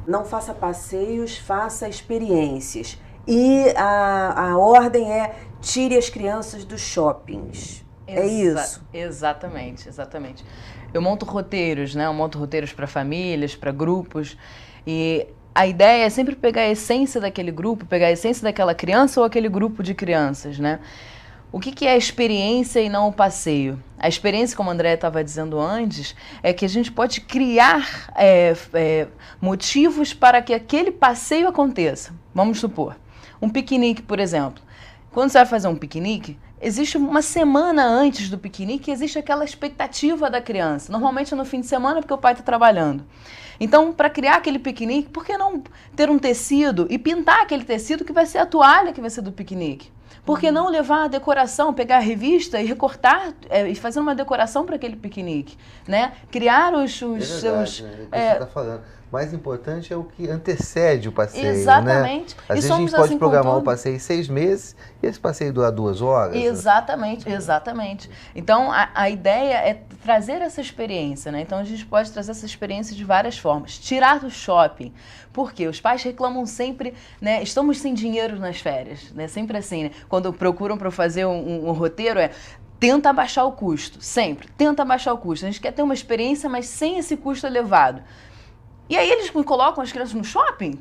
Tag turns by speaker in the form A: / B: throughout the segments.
A: Não faça passeios, faça experiências. E a ordem é tire as crianças dos shoppings. É isso?
B: Exatamente, exatamente. Eu monto roteiros, né? Eu monto roteiros para famílias, para grupos. E a ideia é sempre pegar a essência daquele grupo, pegar a essência daquela criança ou aquele grupo de crianças, né? O que é a experiência e não o passeio? A experiência, como a Andréia estava dizendo antes, é que a gente pode criar motivos para que aquele passeio aconteça. Vamos supor, um piquenique, por exemplo. Quando você vai fazer um piquenique, existe uma semana antes do piquenique, existe aquela expectativa da criança. Normalmente é no fim de semana, porque o pai está trabalhando. Então, para criar aquele piquenique, por que não ter um tecido e pintar aquele tecido que vai ser a toalha que vai ser do piquenique? Por que não levar a decoração, pegar a revista e recortar e fazer uma decoração para aquele piquenique, né? Criar os seus...
C: Né? É o que você está falando. Mais importante é o que antecede o passeio,
B: exatamente.
C: Né? Às vezes a gente pode programar um passeio em 6 meses e esse passeio dura 2 horas.
B: Exatamente, exatamente. Então, a ideia é trazer essa experiência, né? Então, a gente pode trazer essa experiência de várias formas. Tirar do shopping. Por quê? Os pais reclamam sempre, né? Estamos sem dinheiro nas férias, né? Sempre assim, né? Quando procuram para fazer um roteiro, tenta abaixar o custo, sempre. Tenta abaixar o custo. A gente quer ter uma experiência, mas sem esse custo elevado. E aí eles colocam as crianças no shopping?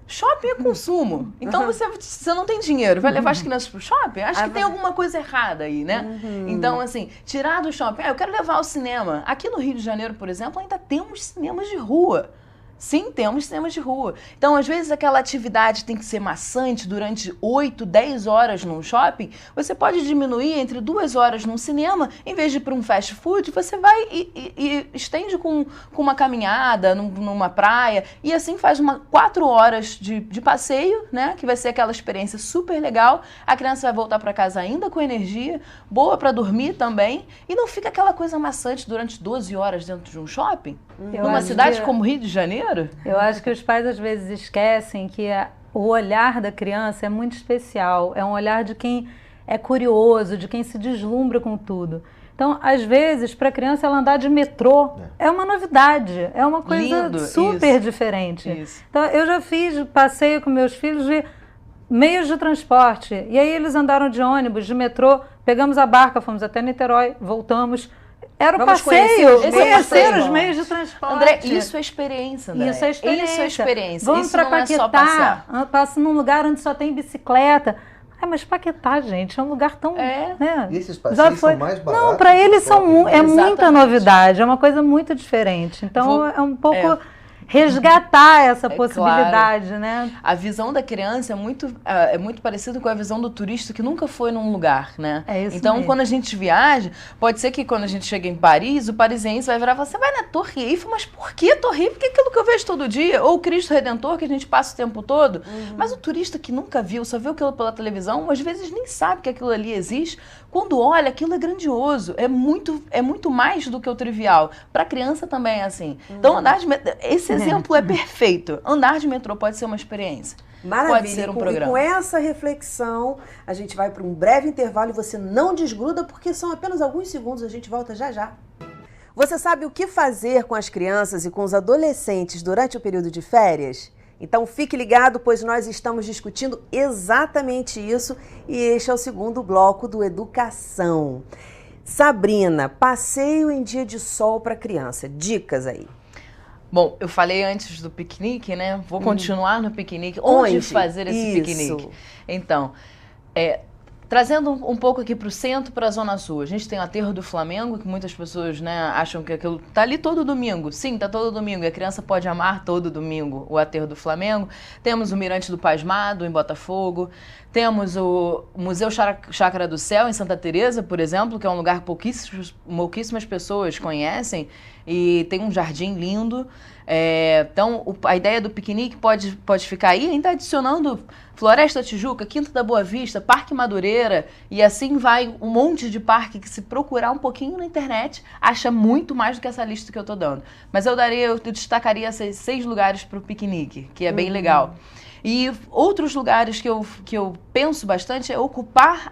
B: Shopping é consumo. Então você não tem dinheiro, vai levar as crianças pro shopping? Acho que tem alguma coisa errada aí, né? Então, assim, tirar do shopping. Eu quero levar ao cinema. Aqui no Rio de Janeiro, por exemplo, ainda temos cinemas de rua. Sim, temos cinemas de rua. Então, às vezes, aquela atividade tem que ser maçante durante 8, 10 horas num shopping. Você pode diminuir entre 2 horas num cinema, em vez de ir para um fast food, você vai e estende com uma caminhada numa praia, e assim faz 4 horas de passeio, né? Que vai ser aquela experiência super legal. A criança vai voltar para casa ainda com energia, boa para dormir também, e não fica aquela coisa maçante durante 12 horas dentro de um shopping. Numa cidade como Rio de Janeiro.
D: Eu acho que os pais às vezes esquecem que o olhar da criança é muito especial. É um olhar de quem é curioso, de quem se deslumbra com tudo. Então, às vezes, para a criança ela andar de metrô é uma novidade, é uma coisa super diferente. Isso. Então, eu já fiz passeio com meus filhos de meios de transporte. E aí eles andaram de ônibus, de metrô, pegamos a barca, fomos até Niterói, voltamos. Era o passeio, conhecer os meios de transporte.
B: André, isso é experiência, André.
D: Isso é experiência.
B: Isso é experiência.
D: Vamos para Paquetá, passa num lugar onde só tem bicicleta. Mas Paquetá, gente, é um lugar tão... Né?
C: E esses passeios são mais baratos?
D: Não, para eles é muita novidade, é uma coisa muito diferente. Então, é um pouco... resgatar essa possibilidade,
B: claro.
D: Né?
B: A visão da criança é muito parecida com a visão do turista que nunca foi num lugar, né?
D: É isso
B: então,
D: mesmo.
B: Quando a gente viaja, pode ser que quando a gente chega em Paris, o parisiense vai virar e falar, você vai na Torre Eiffel, mas por que Torre Eiffel? Porque é aquilo que eu vejo todo dia. Ou o Cristo Redentor, que a gente passa o tempo todo. Mas o turista que nunca viu, só viu aquilo pela televisão, às vezes nem sabe que aquilo ali existe. Quando olha, aquilo é grandioso. É muito mais do que o trivial. Para a criança também é assim. Então, andar de metrô, esse exemplo é perfeito. Andar de metrô pode ser uma experiência.
A: Maravilha.
B: Pode ser um programa.
A: E com essa reflexão, a gente vai para um breve intervalo e você não desgruda, porque são apenas alguns segundos, a gente volta já já. Você sabe o que fazer com as crianças e com os adolescentes durante o período de férias? Então fique ligado, pois nós estamos discutindo exatamente isso e este é o segundo bloco do Educação. Sabrina, passeio em dia de sol para criança, dicas aí.
B: Bom, eu falei antes do piquenique, né? Vou continuar no piquenique. Onde fazer esse piquenique? Então, trazendo um pouco aqui para o centro, para a Zona Sul. A gente tem o Aterro do Flamengo, que muitas pessoas, né, acham que aquilo tá ali todo domingo. Sim, tá todo domingo. E a criança pode amar todo domingo o Aterro do Flamengo. Temos o Mirante do Pasmado, em Botafogo. Temos o Museu Chácara do Céu, em Santa Teresa, por exemplo, que é um lugar que pouquíssimas pessoas conhecem. E tem um jardim lindo. Então, a ideia do piquenique pode ficar aí, ainda adicionando Floresta Tijuca, Quinta da Boa Vista, Parque Madureira, e assim vai um monte de parque que, se procurar um pouquinho na internet, acha muito mais do que essa lista que eu estou dando. Mas eu destacaria esses 6 lugares para o piquenique, que é bem legal. E outros lugares que eu penso bastante é ocupar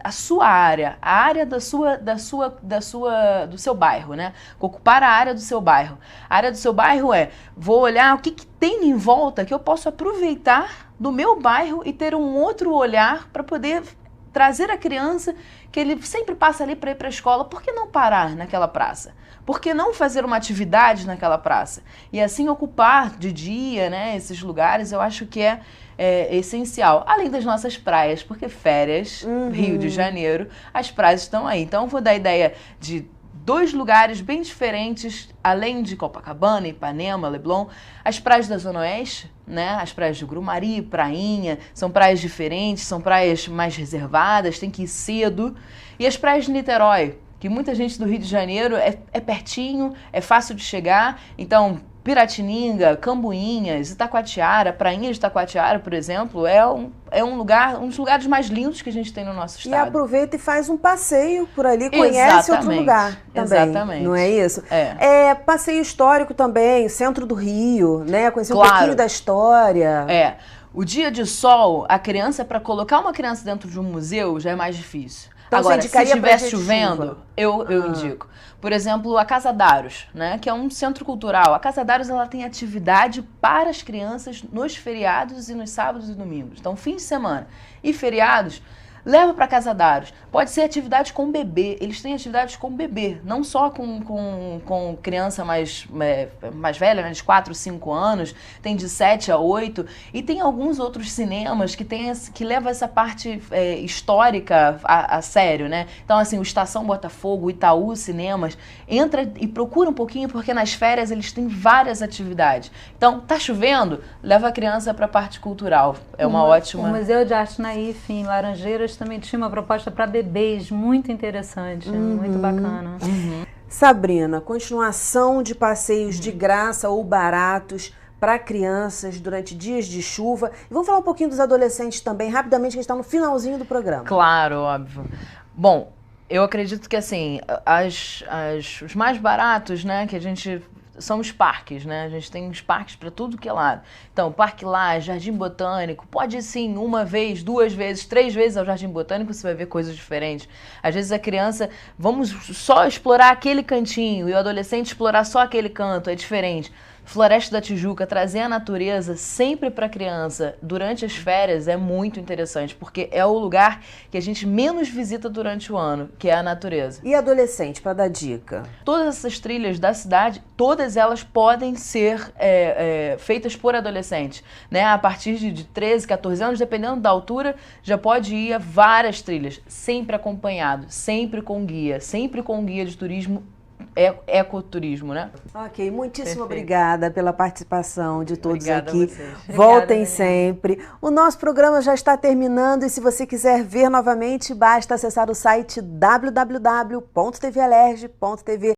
B: a sua área, a área do seu bairro, né? Ocupar a área do seu bairro. A área do seu bairro vou olhar o que tem em volta que eu posso aproveitar do meu bairro e ter um outro olhar para poder trazer a criança que ele sempre passa ali para ir para a escola. Por que não parar naquela praça? Por que não fazer uma atividade naquela praça? E assim ocupar de dia, né, esses lugares, eu acho que é essencial. Além das nossas praias, porque férias, Rio de Janeiro, as praias estão aí. Então eu vou dar a ideia de 2 lugares bem diferentes, além de Copacabana, Ipanema, Leblon, as praias da Zona Oeste, né? As praias de Grumari, Prainha, são praias diferentes, são praias mais reservadas, tem que ir cedo. E as praias de Niterói, que muita gente do Rio de Janeiro é pertinho, é fácil de chegar, então Piratininga, Cambuinhas, Itacoatiara, Prainha de Itacoatiara, por exemplo, é um dos lugares mais lindos que a gente tem no nosso estado.
A: E aproveita e faz um passeio por ali, conhece outro lugar também. Exatamente. Não é isso? Passeio histórico também, centro do Rio, né? Conhecer um pouquinho da história.
B: O dia de sol, para colocar uma criança dentro de um museu já é mais difícil.
A: Então,
B: agora, se estiver chovendo, eu indico. Por exemplo, a Casa Daros, né, que é um centro cultural. A Casa Daros, ela tem atividade para as crianças nos feriados e nos sábados e domingos. Então, fim de semana e feriados, leva para Casa Daros. Pode ser atividade com bebê. Eles têm atividades com bebê, não só com criança mais velha, né, de 4, 5 anos. Tem de 7 a 8. E tem alguns outros cinemas que levam essa parte histórica a sério, né? Então, assim, o Estação Botafogo, o Itaú Cinemas, entra e procura um pouquinho, porque nas férias eles têm várias atividades. Então, tá chovendo? Leva a criança para a parte cultural. É uma ótima...
D: O Museu de Arte Naif, em Laranjeiras, também tinha uma proposta para bebês muito interessante, muito bacana.
A: Sabrina, continuação de passeios de graça ou baratos para crianças durante dias de chuva. E vamos falar um pouquinho dos adolescentes também, rapidamente, que a gente está no finalzinho do programa.
B: Claro, óbvio. Bom, eu acredito que assim, os mais baratos, né, que a gente... são os parques, né? A gente tem os parques para tudo que é lado. Então, Parque Lage, Jardim Botânico, pode ir sim, 1 vez, 2 vezes, 3 vezes ao Jardim Botânico, você vai ver coisas diferentes. Às vezes a criança, vamos só explorar aquele cantinho, e o adolescente explorar só aquele canto, é diferente. Floresta da Tijuca, trazer a natureza sempre para a criança durante as férias é muito interessante, porque é o lugar que a gente menos visita durante o ano, que é a natureza.
A: E adolescente, para dar dica?
B: Todas essas trilhas da cidade, todas elas podem ser feitas por adolescentes, né? A partir de 13, 14 anos, dependendo da altura, já pode ir a várias trilhas, sempre acompanhado, sempre com guia de turismo, ecoturismo, né?
A: Ok, muitíssimo obrigada pela participação de todos aqui.
D: Voltem
A: Obrigada, sempre. O nosso programa já está terminando e se você quiser ver novamente, basta acessar o site www.tvalerj.tv.